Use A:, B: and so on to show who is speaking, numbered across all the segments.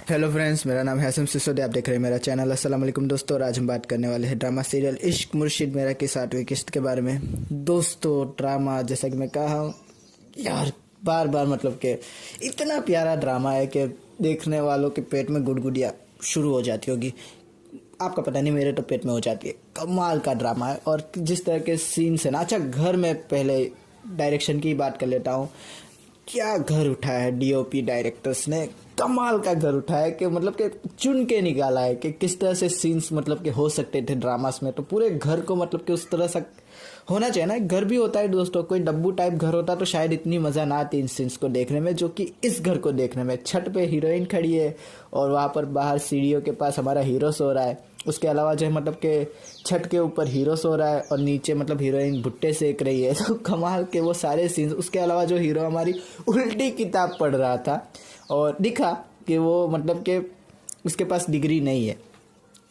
A: Hello friends, मेरा नाम है हसन सिसोदिया। आप देख रहे हैं मेरा चैनल। अस्सलाम वालेकुम दोस्तों। और आज हम बात करने वाले हैं ड्रामा सीरियल इश्क मुर्शिद मेरा की 7वीं किस्त के बारे में। दोस्तों, ड्रामा जैसा कि मैं कहा हूँ यार बार बार, मतलब कि इतना प्यारा ड्रामा है कि देखने वालों के पेट में गुड़गुड़ियाँ शुरू हो जाती होगी। आपका पता नहीं, मेरे तो पेट में हो जाती है। कमाल का ड्रामा है। और जिस तरह के सीन्स है ना, अच्छा घर में पहले डायरेक्शन की बात कर लेता हूँ। क्या घर उठाया है डीओपी डायरेक्टर्स ने, कमाल का घर उठाया है कि मतलब कि चुन के निकाला है कि किस तरह से सीन्स मतलब कि हो सकते थे ड्रामास में। तो पूरे घर को मतलब कि उस तरह से होना चाहिए ना। घर भी होता है दोस्तों, कोई डब्बू टाइप घर होता तो शायद इतनी मज़ा ना आती इन सीन्स को देखने में, जो कि इस घर को देखने में। छत पे हीरोइन खड़ी है और वहाँ पर बाहर सीढ़ियों के पास हमारा हीरो सो रहा है। उसके अलावा जो है मतलब कि छत के ऊपर हीरो सो रहा है और नीचे मतलब हीरोइन भुट्टे सेक रही है। तो कमाल के वो सारे सीन्स। उसके अलावा जो हीरो हमारी उल्टी किताब पढ़ रहा था और दिखा कि वो मतलब कि उसके पास डिग्री नहीं है।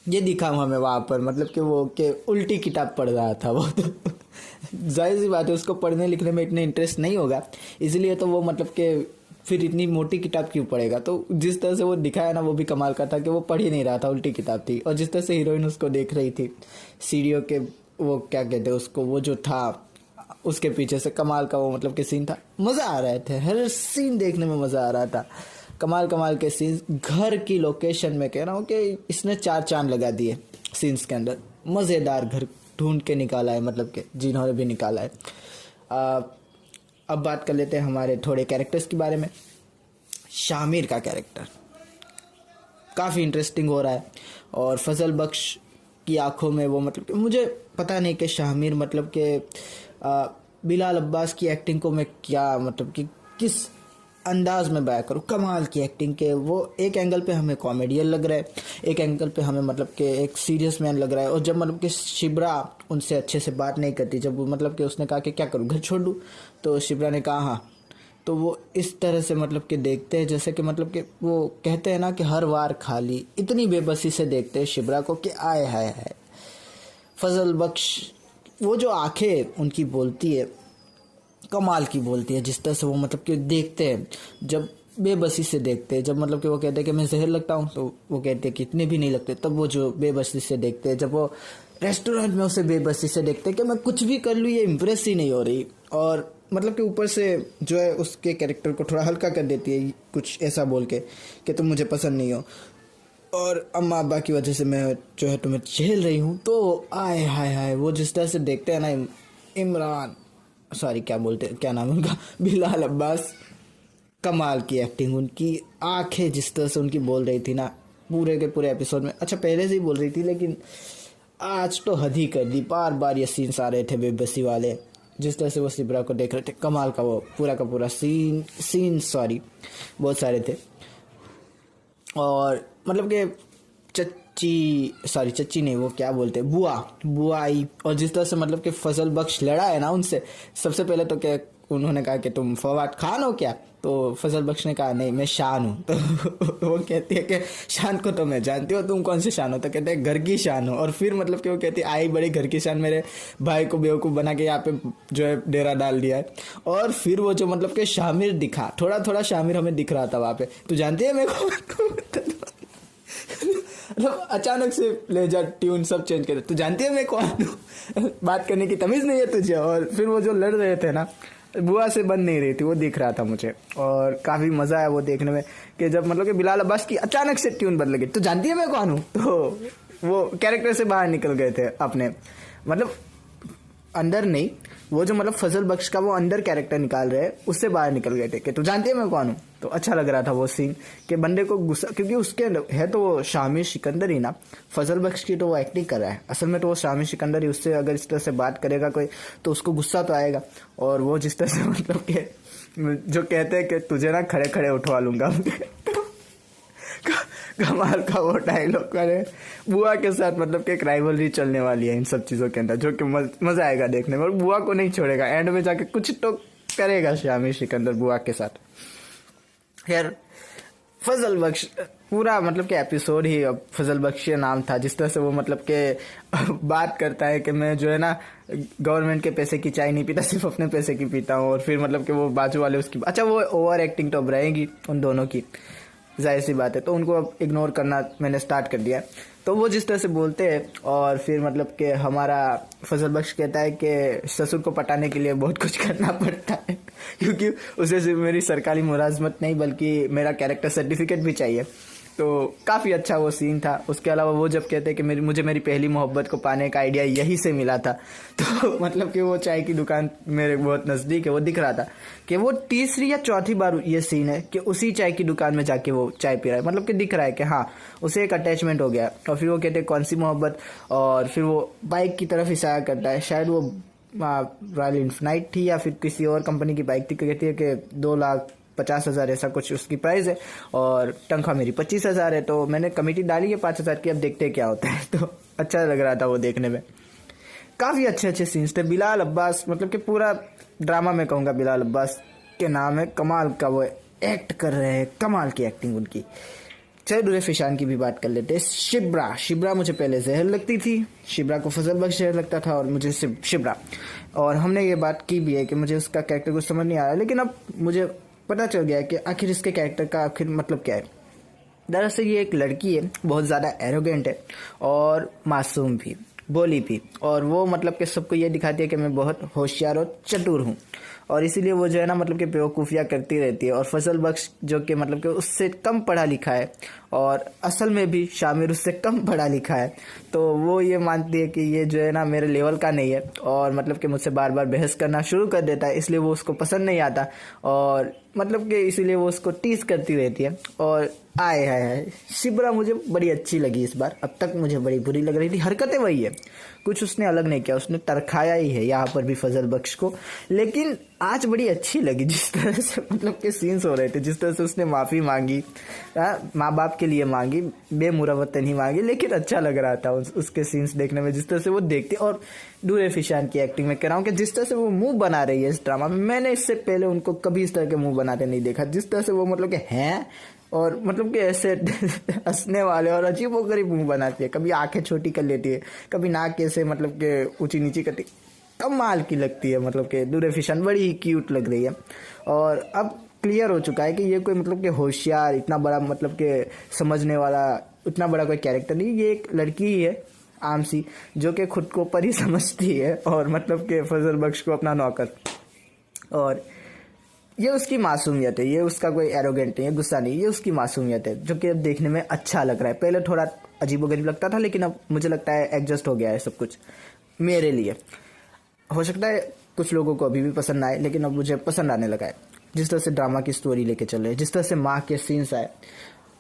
A: ये दिखा हमें वहाँ पर, मतलब कि वो के उल्टी किताब पढ़ रहा था वो। तो जाहिर सी बात है उसको पढ़ने लिखने में इतने इंटरेस्ट नहीं होगा, इसलिए तो वो मतलब कि फिर इतनी मोटी किताब क्यों पढ़ेगा। तो जिस तरह से वो दिखाया ना, वो भी कमाल का था कि वो पढ़ ही नहीं रहा था, उल्टी किताब थी। और जिस तरह से हीरोइन उसको देख रही थी सीढ़ियों के, वो क्या कहते हैं उसको, वो जो था उसके पीछे से, कमाल का वो मतलब कि सीन था। मज़ा आ रहे थे, हर सीन देखने में मज़ा आ रहा था। कमाल कमाल के सीन्स। घर की लोकेशन में कह रहा हूँ कि इसने 4 चांद लगा दिए सीन्स के अंदर। मज़ेदार घर ढूंढ के निकाला है, मतलब कि जिन्होंने भी निकाला है। अब बात कर लेते हैं हमारे थोड़े कैरेक्टर्स के बारे में। शामिर का कैरेक्टर काफ़ी इंटरेस्टिंग हो रहा है। और फजल बख्श की आंखों में वो, मतलब कि मुझे पता नहीं कि शामिर मतलब कि बिलाल अब्बास की एक्टिंग को मैं क्या, मतलब कि किस अंदाज में बयां करूँ। कमाल की एक्टिंग के वो एक एंगल पे हमें कॉमेडियन लग रहा है, एक एंगल पे हमें मतलब कि एक सीरियस मैन लग रहा है। और जब मतलब कि शिब्रा उनसे अच्छे से बात नहीं करती, जब वो मतलब कि उसने कहा कि क्या करूँ, घर छोड़ दूँ, तो शिब्रा ने कहा हाँ। तो वो इस तरह से मतलब कि देखते हैं जैसे कि मतलब कि वो कहते हैं ना कि हर वार खाली, इतनी बेबसी से देखते हैं शिब्रा को कि आए हाय हाय। फजल बख्श वो जो आंखें उनकी बोलती है, कमाल की बोलती है। जिस तरह से वो मतलब कि देखते हैं, जब बेबसी से देखते हैं, जब मतलब कि वो कहते हैं कि मैं जहर लगता हूँ, तो वो कहते हैं कि इतने भी नहीं लगते। तब वो जो बेबसी से देखते हैं, जब वो रेस्टोरेंट में उसे बेबसी से देखते हैं कि मैं कुछ भी कर लूँ ये इम्प्रेस ही नहीं हो रही। और मतलब कि ऊपर से जो है उसके कैरेक्टर को थोड़ा हल्का कर देती है कुछ ऐसा बोल के कि तुम मुझे पसंद नहीं हो और अम्मा अब्बा की वजह से मैं जो है तुम्हें झेल रही हूँ। तो आय हाय हाय, वो जिस तरह से देखते हैं ना, इमरान, सॉरी क्या बोलते, क्या नाम है उनका, बिलाल अब्बास। कमाल की एक्टिंग, उनकी आंखें जिस तरह से उनकी बोल रही थी ना पूरे के पूरे एपिसोड में। अच्छा पहले से ही बोल रही थी, लेकिन आज तो हद ही कर दी। बार बार ये सीन्स आ रहे थे बेबसी वाले, जिस तरह से वो सिब्रा को देख रहे थे। कमाल का वो पूरा का पूरा सीन सॉरी बहुत सारे थे। और मतलब कि चच्ची नहीं, वो क्या बोलते हैं, बुआ आई। और जिस तरह से मतलब कि फजल बख्श लड़ा है ना उनसे, सबसे पहले तो क्या उन्होंने कहा कि तुम फवाद खान हो क्या, तो फजल बख्श ने कहा नहीं मैं शान हूँ। तो वो कहती है कि शान को तो मैं जानती हूँ, तुम कौन से शान हो, तो कहते हैं घर की शान हो। और फिर मतलब कि वो कहती है आई बड़ी घर की शान, मेरे भाई को बेवकूफ़ बना के यहाँ पे जो है डेरा डाल दिया है। और फिर वो जो मतलब कि शामिर दिखा, थोड़ा थोड़ा शामिर हमें दिख रहा था वहाँ पे। तो जानती है मेरे को मतलब अचानक से ले जा ट्यून सब चेंज कर, तू जानती है मैं कौन हूँ, बात करने की तमीज़ नहीं है तुझे। और फिर वो जो लड़ रहे थे ना, बुआ से बन नहीं रही थी, वो दिख रहा था मुझे। और काफ़ी मज़ा आया वो देखने में कि जब मतलब कि बिलाल अब्बास की अचानक से ट्यून बदल गई, तो जानती है मैं कौन हूँ, तो वो कैरेक्टर से बाहर निकल गए थे अपने, मतलब अंदर नहीं, वो जो मतलब फजल बख्श का वो अंदर कैरेक्टर निकाल रहे हैं, उससे बाहर निकल गए थे कि तू जानती है मैं कौन हूँ। तो अच्छा लग रहा था वो सीन कि बंदे को गुस्सा, क्योंकि उसके है तो वो शामिर सिकंदर ही ना, फजल बख्श की तो वो एक्टिंग कर रहा है, असल में तो वो शामिर सिकंदर ही। उससे अगर इस तरह से बात करेगा कोई तो उसको गुस्सा तो आएगा। और वो जिस तरह से मतलब कि जो कहते हैं कि तुझे ना खड़े खड़े उठवा लूंगा कमाल का वो डायलॉग करे बुआ के साथ, मतलब कि एक राइवलरी चलने वाली है इन सब चीज़ों के अंदर, जो कि मज़ा आएगा देखने में। और बुआ को नहीं छोड़ेगा, एंड में जाके कुछ तो करेगा शामिर सिकंदर बुआ के साथ। खैर फजल बख्श पूरा मतलब कि एपिसोड ही फजल बख्श नाम था। जिस तरह से वो मतलब कि बात करता है कि मैं जो है ना गवर्नमेंट के पैसे की चाय नहीं पीता, सिर्फ अपने पैसे की पीता हूँ। और फिर मतलब कि वो बाजू वाले उसकी, अच्छा वो ओवर एक्टिंग तो अब रहेगी उन दोनों की। जाहिर सी बात है, तो उनको अब इग्नोर करना मैंने स्टार्ट कर दिया। तो वो जिस तरह से बोलते हैं, और फिर मतलब कि हमारा फजल बख्श कहता है कि ससुर को पटाने के लिए बहुत कुछ करना पड़ता है क्योंकि उसे सिर्फ मेरी सरकारी मुलाजमत नहीं बल्कि मेरा कैरेक्टर सर्टिफिकेट भी चाहिए। तो काफ़ी अच्छा वो सीन था। उसके अलावा वो जब कहते हैं कि मुझे मेरी पहली मोहब्बत को पाने का आइडिया यहीं से मिला था, तो मतलब कि वो चाय की दुकान मेरे बहुत नज़दीक है, वो दिख रहा था कि वो तीसरी या चौथी बार ये सीन है कि उसी चाय की दुकान में जाके वो चाय पी रहा है, मतलब कि दिख रहा है कि हाँ उसे एक अटैचमेंट हो गया। और फिर वो कहते हैं कौन सी मोहब्बत, और फिर वो बाइक की तरफ इशारा करता है, शायद वो रॉयल इन्फिनाइट थी या फिर किसी और कंपनी की बाइक थी, कहती है कि 2,50,000 ऐसा कुछ उसकी प्राइस है और तनख्वाह मेरी 25,000 है। तो मैंने कमेटी डाली है 5,000 की, अब देखते हैं क्या होता है। तो अच्छा लग रहा था वो देखने में। काफ़ी अच्छे अच्छे सीन्स थे। बिलाल अब्बास, मतलब कि पूरा ड्रामा में कहूँगा बिलाल अब्बास के नाम है, कमाल का वो एक्ट कर रहे हैं, कमाल की एक्टिंग उनकी। चलो दूल्हे फिशान की भी बात कर लेते हैं। शिब्रा मुझे पहले जहर लगती थी, शिब्रा को फजल बख्श जहर लगता था और मुझे शिब्रा, और हमने ये बात की भी है कि मुझे उसका कैरेक्टर कुछ समझ नहीं आ रहा, लेकिन अब मुझे पता चल गया है कि आखिर इसके कैरेक्टर का आखिर मतलब क्या है। दरअसल ये एक लड़की है, बहुत ज़्यादा एरोगेंट है और मासूम भी, बोली भी, और वो मतलब कि सबको ये दिखाती है कि मैं बहुत होशियार और चतुर हूँ, और इसीलिए वो जो है ना मतलब कि बेवकूफ़ियाँ करती रहती है। और फजल बख्श जो कि मतलब कि उससे कम पढ़ा लिखा है, और असल में भी शामिर उससे कम पढ़ा लिखा है, तो वो ये मानती है कि ये जो है ना मेरे लेवल का नहीं है, और मतलब कि मुझसे बार बार बहस करना शुरू कर देता है, इसलिए वो उसको पसंद नहीं आता, और मतलब कि इसीलिए वो उसको टीज करती रहती है। और आए है शिब्रा मुझे बड़ी अच्छी लगी इस बार, अब तक मुझे बड़ी बुरी लग रही थी। हरकतें वही है, कुछ उसने अलग नहीं किया, उसने तरखाया ही है यहाँ पर भी फजल बख्श को, लेकिन आज बड़ी अच्छी लगी जिस तरह से मतलब के सीन्स हो रहे थे, जिस तरह से उसने माफ़ी मांगी, माँ बाप के लिए मांगी, बेमुरवत नहीं मांगी, लेकिन अच्छा लग रहा था उसके सीन्स देखने में, जिस तरह से वो देखते। और दूल्हे फिशान की एक्टिंग में कह रहा हूँ कि जिस तरह से वो मुंह बना रही है इस ड्रामा में, मैंने इससे पहले उनको कभी इस तरह के मुंह बनाते नहीं देखा। जिस तरह से वो मतलब कि हैं और मतलब कि ऐसे हंसने वाले और अजीबोगरीब मुंह बनाती है, कभी आंखें छोटी कर लेती है, कभी नाक ऐसे मतलब कि ऊंची नीची करती, कमाल की लगती है। मतलब कि दूल्हे फिशान बड़ी ही क्यूट लग रही है। और अब क्लियर हो चुका है कि ये कोई मतलब कि होशियार, इतना बड़ा मतलब कि समझने वाला, इतना बड़ा कोई कैरेक्टर नहीं, ये एक लड़की ही है आम सी, जो कि खुद को परी समझती है, और मतलब कि फजल बख्श को अपना नौकर। और ये उसकी मासूमियत है, ये उसका कोई एरोगेंट नहीं है, गुस्सा नहीं, ये उसकी मासूमियत है, जो कि अब देखने में अच्छा लग रहा है। पहले थोड़ा अजीबोगरीब लगता था, लेकिन अब मुझे लगता है एडजस्ट हो गया है सब कुछ मेरे लिए। हो सकता है कुछ लोगों को अभी भी पसंद आए, लेकिन अब मुझे पसंद आने लगा है। जिस तरह से ड्रामा की स्टोरी लेके चल रहे हैं, जिस तरह से माँ के सीन्स आए,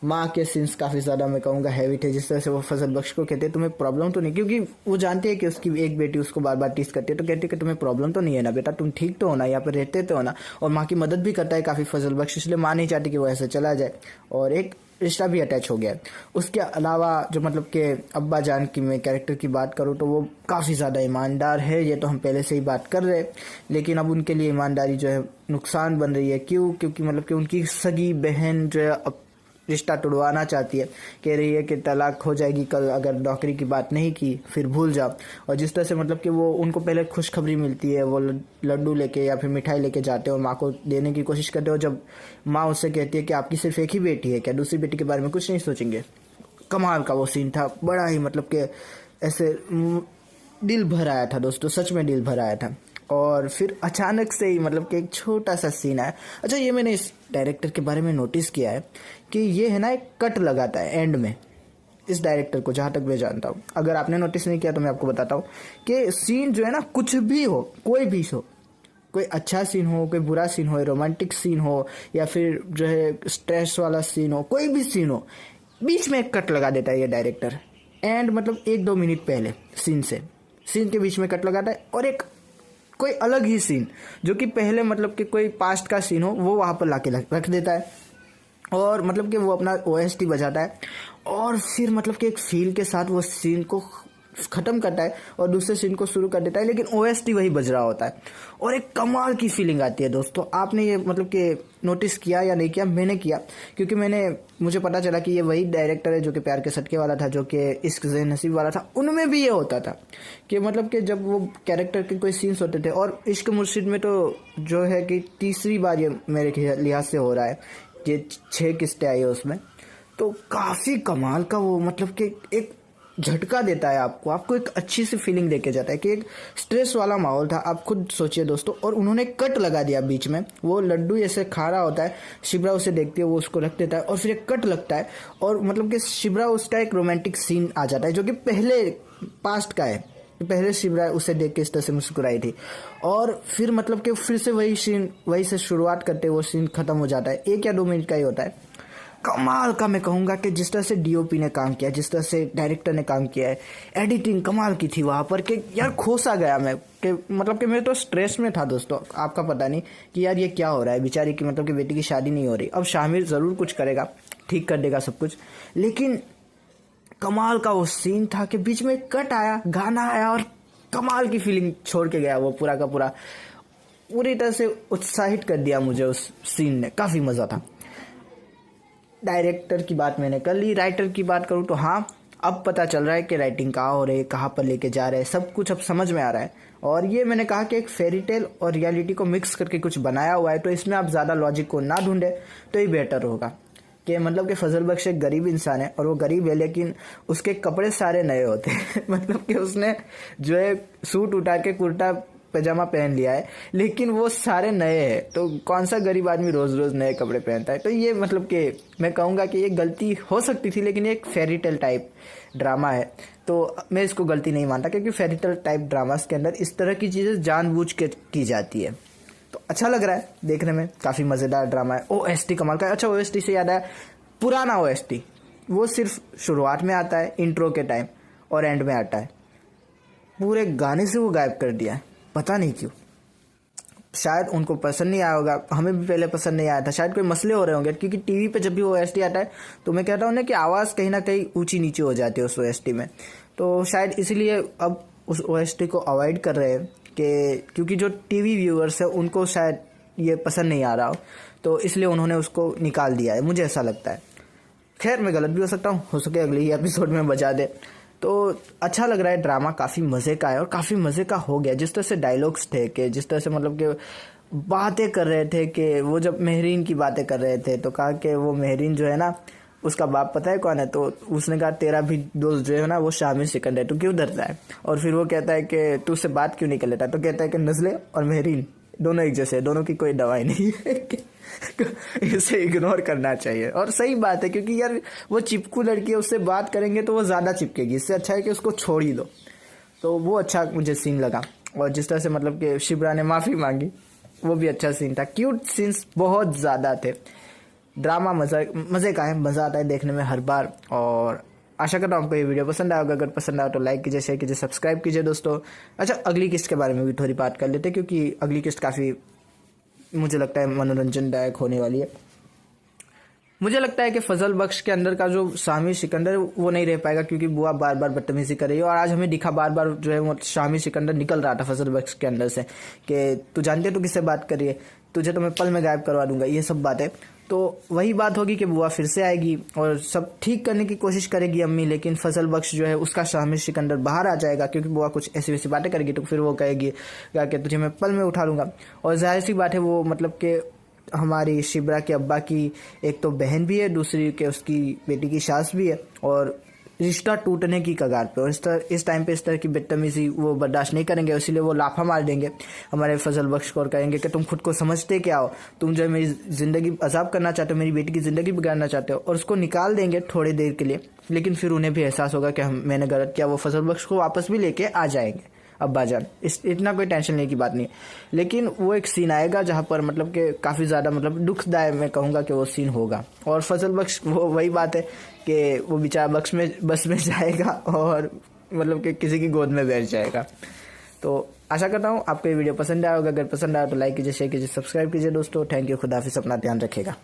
A: माँ के सीन्स काफ़ी ज़्यादा मैं कहूँगा हैवी थे। जिस तरह से वो फजल बख्श को कहते हैं तुम्हें प्रॉब्लम तो नहीं, क्योंकि वो जानते हैं कि उसकी एक बेटी उसको बार बार टीस करती है, तो कहती है कि तुम्हें प्रॉब्लम तो नहीं है ना बेटा, तुम ठीक तो हो ना, यहाँ पर रहते तो हो ना। और माँ की मदद भी करता है काफ़ी फजल बख्श, इसलिए माँ नहीं चाहती कि वो ऐसे चला जाए, और एक रिश्ता भी अटैच हो गया है। उसके अलावा जो मतलब कि अब्बा जान की मैं कैरेक्टर की बात करूँ तो वो काफ़ी ज़्यादा ईमानदार है, ये तो हम पहले से ही बात कर रहे हैं, लेकिन अब उनके लिए ईमानदारी जो है नुकसान बन रही है। क्यों? क्योंकि मतलब कि उनकी सगी बहन जो है अब रिश्ता तोड़वाना चाहती है, कह रही है कि तलाक हो जाएगी कल अगर नौकरी की बात नहीं की, फिर भूल जाओ। और जिस तरह से मतलब कि वो उनको पहले खुशखबरी मिलती है, वो लड्डू लेके या फिर मिठाई लेके जाते हैं और माँ को देने की कोशिश करते हो, जब माँ उससे कहती है कि आपकी सिर्फ एक ही बेटी है क्या, दूसरी बेटी के बारे में कुछ नहीं सोचेंगे। कमाल का वो सीन था, बड़ा ही मतलब कि ऐसे दिल भर आया था दोस्तों, सच में दिल भर आया था। और फिर अचानक से ही मतलब कि एक छोटा सा सीन है। अच्छा, ये मैंने इस डायरेक्टर के बारे में नोटिस किया है कि ये है ना एक कट लगाता है एंड में, इस डायरेक्टर को जहाँ तक मैं जानता हूँ। अगर आपने नोटिस नहीं किया तो मैं आपको बताता हूँ कि सीन जो है ना, कुछ भी हो, कोई भी हो, कोई अच्छा सीन हो, कोई बुरा सीन हो, रोमांटिक सीन हो, या फिर जो है स्ट्रेस वाला सीन हो, कोई भी सीन हो, बीच में एक कट लगा देता है ये डायरेक्टर। एंड मतलब 1-2 मिनट पहले सीन के बीच में कट लगाता है, और एक कोई अलग ही सीन जो कि पहले मतलब कि कोई पास्ट का सीन हो वो वहाँ पर लाके रख देता है, और मतलब कि वो अपना OST बजाता है, और फिर मतलब कि एक फील के साथ वो सीन को ख़त्म करता है और दूसरे सीन को शुरू कर देता है, लेकिन OST वही बज रहा होता है, और एक कमाल की फीलिंग आती है दोस्तों। आपने ये मतलब कि नोटिस किया या नहीं किया? मैंने किया, क्योंकि मुझे पता चला कि ये वही डायरेक्टर है जो कि प्यार के सटके वाला था, जो कि इश्क ज़े नसीब वाला था, उनमें भी ये होता था कि मतलब कि जब वो कैरेक्टर के कोई सीन्स होते थे। और इश्क मुर्शिद में तो जो है कि तीसरी बार ये मेरे लिहाज से हो रहा है, ये 6 किस्तें आई है उसमें, तो काफ़ी कमाल का वो मतलब कि एक झटका देता है आपको एक अच्छी सी फीलिंग देके जाता है कि एक स्ट्रेस वाला माहौल था। आप खुद सोचिए दोस्तों, और उन्होंने कट लगा दिया बीच में, वो लड्डू ऐसे खा रहा होता है, शिब्रा उसे देखती है, वो उसको रख देता है और फिर एक कट लगता है और मतलब कि शिब्रा उसका एक रोमांटिक सीन आ जाता है जो कि पहले पास्ट का है। पहले शिब्रा उसे देख के इस तरह से मुस्कुराई थी और फिर मतलब कि फिर से वही सीन, वही से शुरुआत करते वो सीन खत्म हो जाता है। 1 या 2 मिनट का ही होता है। कमाल का मैं कहूँगा कि जिस तरह से डीओपी ने काम किया, जिस तरह से डायरेक्टर ने काम किया है, एडिटिंग कमाल की थी वहाँ पर कि यार खोसा गया मैं कि मतलब कि मैं तो स्ट्रेस में था दोस्तों, आपका पता नहीं कि यार ये क्या हो रहा है, बेचारी की मतलब कि बेटी की शादी नहीं हो रही। अब शामिर ज़रूर कुछ करेगा, ठीक कर देगा सब कुछ, लेकिन कमाल का वो सीन था कि बीच में कट आया, गाना आया और कमाल की फीलिंग छोड़ के गया वो पूरा का पूरा, पूरी तरह से उत्साहित कर दिया मुझे उस सीन ने। काफ़ी मज़ा था। डायरेक्टर की बात मैंने कर ली, राइटर की बात करूँ तो हाँ, अब पता चल रहा है कि राइटिंग कहाँ हो रही है, कहाँ पर लेके जा रहे हैं, सब कुछ अब समझ में आ रहा है। और ये मैंने कहा कि एक फेरी टेल और रियलिटी को मिक्स करके कुछ बनाया हुआ है, तो इसमें आप ज़्यादा लॉजिक को ना ढूंढे तो ही बेटर होगा। कि मतलब कि फजल बख्श एक गरीब इंसान है और वो गरीब है लेकिन उसके कपड़े सारे नए होते हैं मतलब कि उसने जो है सूट उठा के कुर्ता पैजामा पहन लिया है लेकिन वो सारे नए हैं, तो कौन सा गरीब आदमी रोज़ रोज़ नए कपड़े पहनता है। तो ये मतलब कि मैं कहूँगा कि ये गलती हो सकती थी, लेकिन ये एक फेरी टेल टाइप ड्रामा है तो मैं इसको गलती नहीं मानता, क्योंकि फेरी टेल टाइप ड्रामास के अंदर इस तरह की चीज़ें जानबूझ के की जाती है। तो अच्छा लग रहा है देखने में, काफ़ी मज़ेदार ड्रामा है। OST कमाल का। अच्छा, OST से याद आया, पुराना OST वो सिर्फ शुरुआत में आता है इंट्रो के टाइम और एंड में आता है, पूरे गाने से वो गायब कर दिया है, पता नहीं क्यों। शायद उनको पसंद नहीं आया होगा, हमें भी पहले पसंद नहीं आया था, शायद कोई मसले हो रहे होंगे, क्योंकि टीवी पे जब भी OST आता है तो मैं कहता हूँ ना कि आवाज़ कहीं ना कहीं ऊंची नीचे हो जाती है उस OST में, तो शायद इसलिए अब उस OST को अवॉइड कर रहे हैं कि क्योंकि जो टीवी व्यूअर्स है उनको शायद ये पसंद नहीं आ रहा हो, तो इसलिए उन्होंने उसको निकाल दिया है, मुझे ऐसा लगता है। खैर मैं गलत भी हो सकता हूँ, हो सके अगले ही एपिसोड में बजा दे। तो अच्छा लग रहा है, ड्रामा काफ़ी मज़े का है और काफ़ी मज़े का हो गया। जिस तरह से डायलॉग्स थे, कि जिस तरह से मतलब कि बातें कर रहे थे, कि वो जब मेहरीन की बातें कर रहे थे तो कहा कि वो मेहरीन जो है ना उसका बाप पता है कौन है, तो उसने कहा तेरा भी दोस्त जो है ना वो शामिर सिकंदर है, तू क्यों डरता है। और फिर वो कहता है कि तू उससे बात क्यों नहीं कर लेता, तो कहता है कि नज़ले और मेहरीन दोनों एक जैसे, दोनों की कोई दवाई नहीं है इसे इग्नोर करना चाहिए। और सही बात है, क्योंकि यार वो चिपकू लड़की है, उससे बात करेंगे तो वो ज़्यादा चिपकेगी, इससे अच्छा है कि उसको छोड़ ही दो। तो वो अच्छा मुझे सीन लगा। और जिस तरह से मतलब कि शिब्रा ने माफ़ी मांगी, वो भी अच्छा सीन था। क्यूट सीन्स बहुत ज़्यादा थे। ड्रामा मज़े का है, मज़ा आता है देखने में हर बार। और आशा करता हूँ आपको ये वीडियो पसंद आएगा। अगर पसंद आया तो लाइक कीजिए, शेयर कीजिए, सब्सक्राइब कीजिए दोस्तों। अच्छा, अगली किस्त के बारे में भी थोड़ी बात कर लेते हैं, क्योंकि अगली किस्त काफ़ी मुझे लगता है मनोरंजनदायक होने वाली है। मुझे लगता है कि फजल बख्श के अंदर का जो शामिर सिकंदर वो नहीं रह पाएगा, क्योंकि बुआ बार बार बदतमीजी कर रही है। और आज हमें दिखा बार बार जो है वो शामिर सिकंदर निकल रहा था फजल बख्श के अंदर से कि तू जानते तू किससे बात कर रही है, तुझे तो मैं पल में गायब करवा दूंगा, ये सब बातें। तो वही बात होगी कि बुआ फिर से आएगी और सब ठीक करने की कोशिश करेगी अम्मी, लेकिन फजल बख्श जो है उसका शामिर सिकंदर बाहर आ जाएगा, क्योंकि बुआ कुछ ऐसी वैसी बातें करेगी तो फिर वो कहेगी कि तुझे मैं पल में उठा लूँगा। और जाहिर सी बात है वो मतलब कि हमारी शिब्रा के अब्बा की एक तो बहन भी है, दूसरी के उसकी बेटी की सास भी है, और रिश्ता टूटने की कगार पे। और इस टाइम पे इस तरह की बदतमीजी वो बर्दाश्त नहीं करेंगे, इसीलिए वो लाफा मार देंगे हमारे फजल बख्श को और कहेंगे कि तुम खुद को समझते क्या हो, तुम जो है मेरी ज़िंदगी अजाब करना चाहते हो, मेरी बेटी की ज़िंदगी बिगाड़ना चाहते हो। और उसको निकाल देंगे थोड़ी देर के लिए, लेकिन फिर उन्हें भी एहसास होगा कि मैंने गलत किया, वो फजल बख्श को वापस भी लेके आ जाएंगे अब्बाजान। इतना कोई टेंशन लेने की बात नहीं। लेकिन वो एक सीन आएगा जहाँ पर मतलब कि काफ़ी ज़्यादा मतलब दुखदायक मैं कहूँगा कि वो सीन होगा। और फजल बख्श वो वही बात है कि वो बेचारा बस में जाएगा और मतलब कि किसी की गोद में बैठ जाएगा। तो आशा करता हूँ आपको ये वीडियो पसंद आया होगा। अगर पसंद आया तो लाइक कीजिए, शेयर कीजिए, सब्सक्राइब कीजिए दोस्तों। थैंक यू, खुदा हाफिज़, अपना ध्यान रखिएगा।